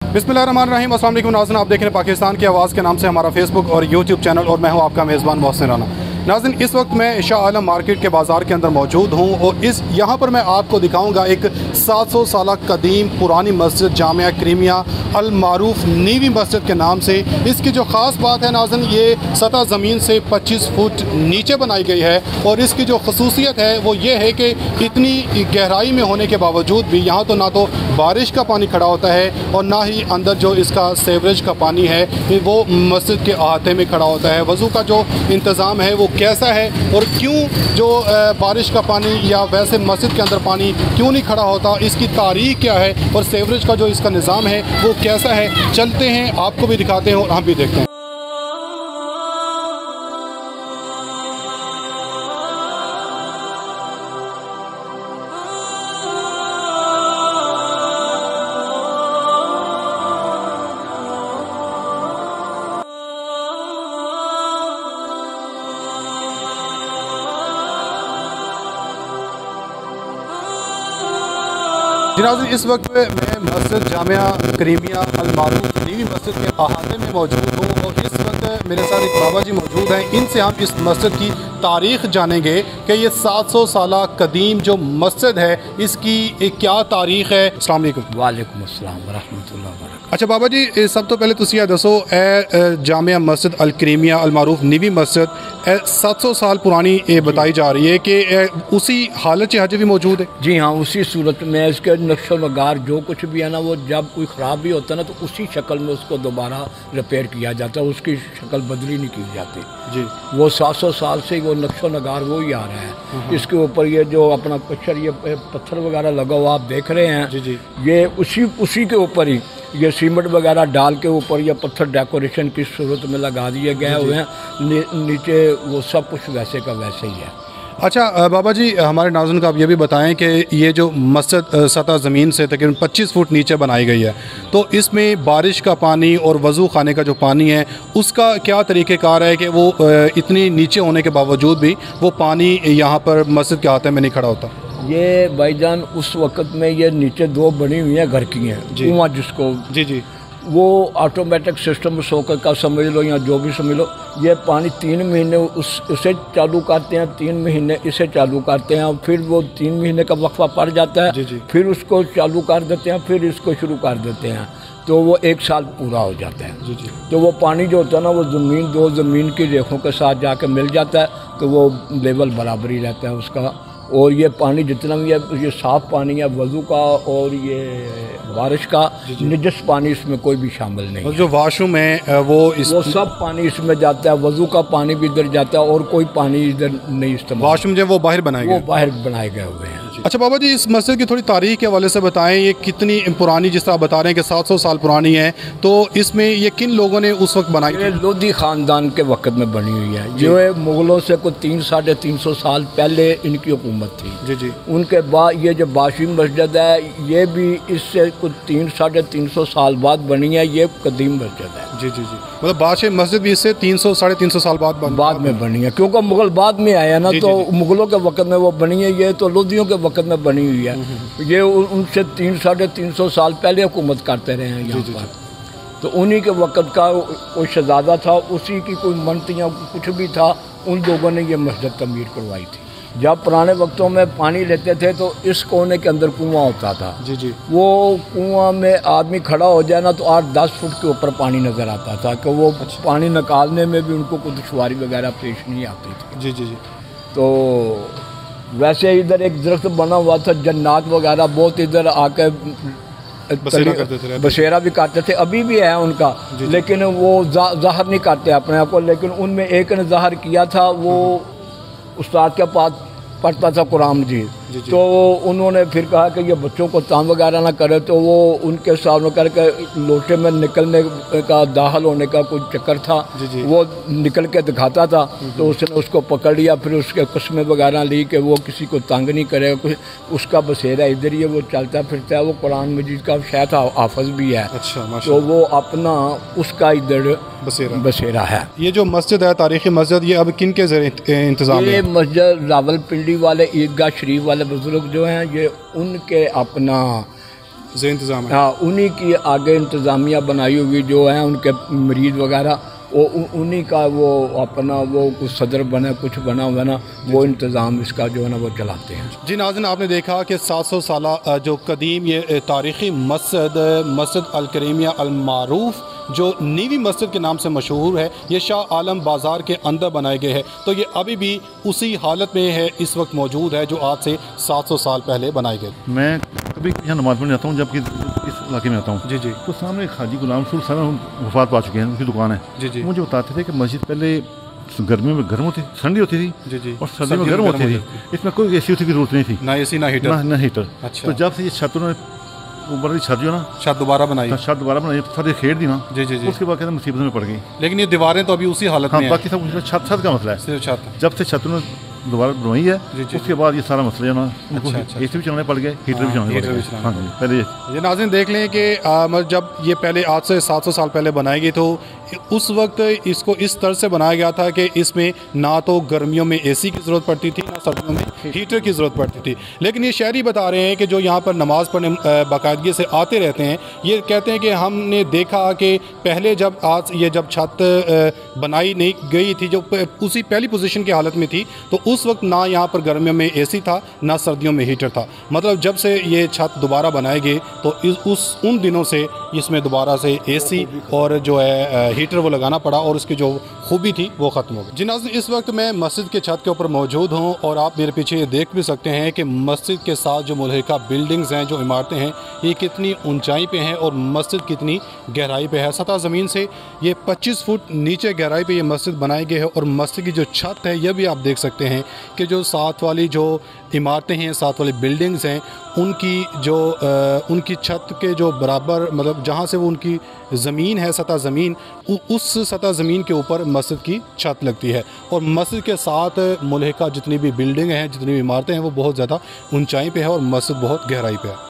बिस्मिल्लाहिर्रहमानिर्रहीम। अस्सलाम वालेकुम नाज़रीन, आप देख रहे हैं पाकिस्तान की आवाज़ के नाम से हमारा फेसबुक और यूट्यूब चैनल, और मैं हूं आपका मेज़बान मोहसिन राना। नाज़रीन, इस वक्त मैं शाह आलम मार्केट के बाज़ार के अंदर मौजूद हूं और यहाँ पर मैं आपको दिखाऊंगा एक 700 साल कदीम पुरानी मस्जिद जामिया क्रीमिया अल मारूफ नीवी मस्जिद के नाम से। इसकी जो ख़ास बात है नाज़रीन, ये सतह ज़मीन से 25 फुट नीचे बनाई गई है और इसकी जो खसूसियत है वो ये है कि इतनी गहराई में होने के बावजूद भी यहाँ तो ना तो बारिश का पानी खड़ा होता है और ना ही अंदर जो इसका सीवरेज का पानी है वो मस्जिद के अहाते में खड़ा होता है। वज़ू का जो इंतज़ाम है वो कैसा है और क्यों जो बारिश का पानी या वैसे मस्जिद के अंदर पानी क्यों नहीं खड़ा होता, इसकी तारीख क्या है और सीवरेज का जो इसका निज़ाम है वो कैसा है, चलते हैं आपको भी दिखाते हैं और हम भी देखते हैं। नाज़रीन, इस वक्त मैं मस्जिद जामिया क्रीमिया अल मारूफ नीवी मस्जिद के अहाते में मौजूद हूँ और इस वक्त मेरे साथ एक बाबा जी मौजूद हैं। इनसे हम इस मस्जिद की तारीख़ जानेंगे कि ये 700 साल कदीम जो मस्जिद है इसकी क्या तारीख़ है। अस्सलाम वालेकुम। वालेकुम अस्सलाम वरहमतुल्लाहि वबरकातुहू। अच्छा बाबा जी, सब तो पहले तुम यह दसो जामिया मस्जिद अल क्रीमिया अल मारूफ नीवी मस्जिद 700 साल पुरानी बताई जा रही है कि उसी हालत हज भी मौजूद है? जी हाँ, उसी सूरत में इसके नक्शो नगार जो कुछ भी है ना, वो जब कोई ख़राब भी होता है ना तो उसी शक्ल में उसको दोबारा रिपेयर किया जाता है, उसकी शक्ल बदली नहीं की जाती जी। वो 700 साल से वो नक्शो नगार वो ही आ रहा है। इसके ऊपर ये जो अपना पत्थर वगैरह लगा हुआ आप देख रहे हैं जी जी, ये उसी के ऊपर ही ये सीमेंट वगैरह डाल के ऊपर ये पत्थर डेकोरेशन की सूरत में लगा दिए गए हुए हैं। नीचे वो सब कुछ वैसे का वैसे ही है। अच्छा बाबा जी, हमारे नाज़रीन को आप ये भी बताएं कि ये जो मस्जिद सतह ज़मीन से तकरीबन 25 फुट नीचे बनाई गई है, तो इसमें बारिश का पानी और वज़ू खाने का जो पानी है उसका क्या तरीक़ेकार है कि वो इतनी नीचे होने के बावजूद भी वो पानी यहाँ पर मस्जिद के अहाते में नहीं खड़ा होता? ये भाईजान उस वक़्त में ये नीचे दो बनी हुई हैं घर की हैं कुआं जिसको जी जी, वो ऑटोमेटिक सिस्टम सोकर का समझ लो या जो भी समझ लो। ये पानी 3 महीने उसे चालू करते हैं, 3 महीने इसे चालू करते हैं, फिर वो 3 महीने का वक्फा पड़ जाता है जी। फिर उसको चालू कर देते हैं, फिर इसको शुरू कर देते हैं, तो वो 1 साल पूरा हो जाता है जी जी। तो वो पानी जो होता है ना वो दो ज़मीन की रेखों के साथ जाके मिल जाता है, तो वो लेवल बराबर ही रहता है उसका। और ये पानी जितना भी है ये साफ़ पानी है वज़ू का और ये बारिश का, निजस पानी इसमें कोई भी शामिल नहीं है। जो वाशरूम है वो सब पानी इसमें जाता है, वज़ू का पानी भी इधर जाता है और कोई पानी इधर नहीं इस्तेमाल। वाशरूम जो वो बाहर बनाए गए हुए हैं। अच्छा बाबा जी, इस मस्जिद की थोड़ी तारीख़ के हवाले से बताएं, ये कितनी पुरानी, जिस तरह बता रहे हैं कि 700 साल पुरानी है, तो इसमें ये किन लोगों ने उस वक्त बनाई? ये लोधी ख़ानदान के वक्त में बनी हुई है, जो है मुग़लों से कोई 300-350 साल पहले इनकी हुकूमत थी जी जी। उनके बाद ये जो बाशी मस्जिद है ये भी इससे कुछ 300-350 साल बाद बनी है, ये कदीम मस्जिद है जी जी जी। मतलब बादशाह मस्जिद भी इससे 300-350 साल बाद में बनी है, क्योंकि मुग़ल बाद में आया ना, तो मुग़लों के वक्त में वो बनी है। ये तो लोधियों के वक्त में बनी हुई है, ये उनसे 300-350 साल पहले हुकूमत करते रहे हैं यहाँ पर। तो उन्हीं के वक्त का कोई शहजादा था, उसी की कोई मनत या कुछ भी था, उन लोगों ने ये मस्जिद तमीर करवाई थी। जब पुराने वक्तों में पानी लेते थे तो इस कोने के अंदर कुआं होता था जी जी। वो कुआं में आदमी खड़ा हो जाए ना तो 8-10 फुट के ऊपर पानी नज़र आता था, कि वो पानी निकालने में भी उनको कोई दुश्वारी वगैरह पेश नहीं आती थी जी जी जी। तो वैसे इधर एक दरख्त बना हुआ था, जन्नात वगैरह बहुत इधर आके बसेरा भी करते थे, अभी भी है उनका, लेकिन वो ज़ाहिर नहीं करते अपने आप को। लेकिन उनमें एक ने ज़ाहिर किया था, वो उस्ताद के पास पढ़ता था कुरान जी, तो उन्होंने फिर कहा कि ये बच्चों को तंग वगैरह ना करे, तो वो उनके सामने करके लोटे में निकलने का दाखिल होने का कोई चक्कर था जी। वो निकल के दिखाता था, तो उसने उसको पकड़ लिया, फिर उसके कस्में वगैरह ली कि वो किसी को तंग नहीं करेगा, कुछ उसका बसेरा इधर ही है, वो चलता फिरता है, वो कुरान मजीद का शायद हाफिज भी है। अच्छा, तो वो अपना उसका इधर बसेरा है। ये जो मस्जिद है, तारीखी मस्जिद, ये अब किन के इंतजाम है? ये मस्जिद रावलपिंडी वाले ईदगाह शरीफ वाले बुजुर्ग जो हैं, ये उनके अपना ज़े इंतज़ाम है। हाँ, उन्हीं की आगे इंतज़ामिया बनाई हुई जो है, उनके मरीज़ वगैरह वो उन्हीं का वो अपना वो कुछ सदर बना कुछ बना हुआ ना, वो इंतज़ाम इसका जो है ना वो चलाते हैं। जी नाज़रीन, आपने देखा कि 700 साला जो कदीम ये तारीख़ी मस्जिद अल करीमिया अल मारूफ़ जो नीवी मस्जिद के नाम से मशहूर है, ये शाह आलम बाज़ार के अंदर बनाए गए हैं। तो ये अभी भी उसी हालत में है, इस वक्त मौजूद है जो आज से 700 साल पहले बनाए गए। मैं कभी यहाँ नमाज़ पढ़ने जाता हूँ, जबकि इस इलाके में आता हूँ जी जी, तो सामने एक हाजी गुलाम रसूल साहब वफात पा चुके हैं, उनकी दुकान है जी जी, मुझे बताते थे कि मस्जिद पहले गर्मियों में गर्म होती, ठंडी होती थी जी जी, और सर्दियों में गर्म होती थी। इसमें कोई एसी की जरूरत नहीं थी, ना एसी ना हीटर, ना हीटर। अच्छा। तो जब से ये छत उन्होंने ऊपर की छत जो ना छत दोबारा बनाई, छत दोबारा बनाई, सारी खेड़ दी ना, जी जी जी, उसके बाद कहते मुसीबत में पड़ गई। लेकिन ये दीवारें तो अभी उसी हालत हाँ, में बाकी सब कुछ छत का मसला है। सिर्फ छत, जब से छत उन्होंने दोबारा बनवाई है, जी जी, उसके बाद ये सारा मसला जो ना उनको अच्छा। एसी भी चलाने पड़ गए, हीटर भी चलाने पड़ हीटर भी गए। चलाने हाँ जी, पहले ये नाज़रीन देख लें कि जब ये पहले आज से 700 साल पहले बनाई गई, तो उस वक्त इसको इस तरह से बनाया गया था कि इसमें ना तो गर्मियों में एसी की ज़रूरत पड़ती थी, ना सर्दियों में हीटर की ज़रूरत पड़ती थी। लेकिन ये शहरी बता रहे हैं कि जो यहाँ पर नमाज़ पढ़ने बाकायदगी से आते रहते हैं, ये कहते हैं कि हमने देखा कि पहले जब छत बनाई नहीं गई थी, जो उसी पहली पोजीशन की हालत में थी, तो उस वक्त ना यहाँ पर गर्मियों में एसी था, ना सर्दियों में हीटर था। मतलब जब से ये छत दोबारा बनाए गए तो उन दिनों से इसमें दोबारा से एसी और जो है हीटर वो लगाना पड़ा, और उसकी जो खूबी थी वो ख़त्म हो गई। जी नाज़रीन, इस वक्त मैं मस्जिद के छत के ऊपर मौजूद हूँ, और आप मेरे पीछे ये देख भी सकते हैं कि मस्जिद के साथ जो मुल्हिका बिल्डिंग्स हैं, जो इमारतें हैं, ये कितनी ऊंचाई पे हैं और मस्जिद कितनी गहराई पे है। सतह ज़मीन से ये 25 फुट नीचे गहराई पे ये मस्जिद बनाई गई है, और मस्जिद की जो छत है यह भी आप देख सकते हैं कि जो साथ वाली जो इमारतें हैं, साथ वाली बिल्डिंग्स हैं, उनकी छत के जो बराबर, मतलब जहाँ से वो उनकी ज़मीन है, सतह ज़मीन, उस सतह ज़मीन के ऊपर मस्जिद की छत लगती है। और मस्जिद के साथ मुल्हिका जितनी भी बिल्डिंग हैं, जितनी भी इमारतें हैं, वो बहुत ज़्यादा ऊंचाई पे है और मस्जिद बहुत गहराई पे है।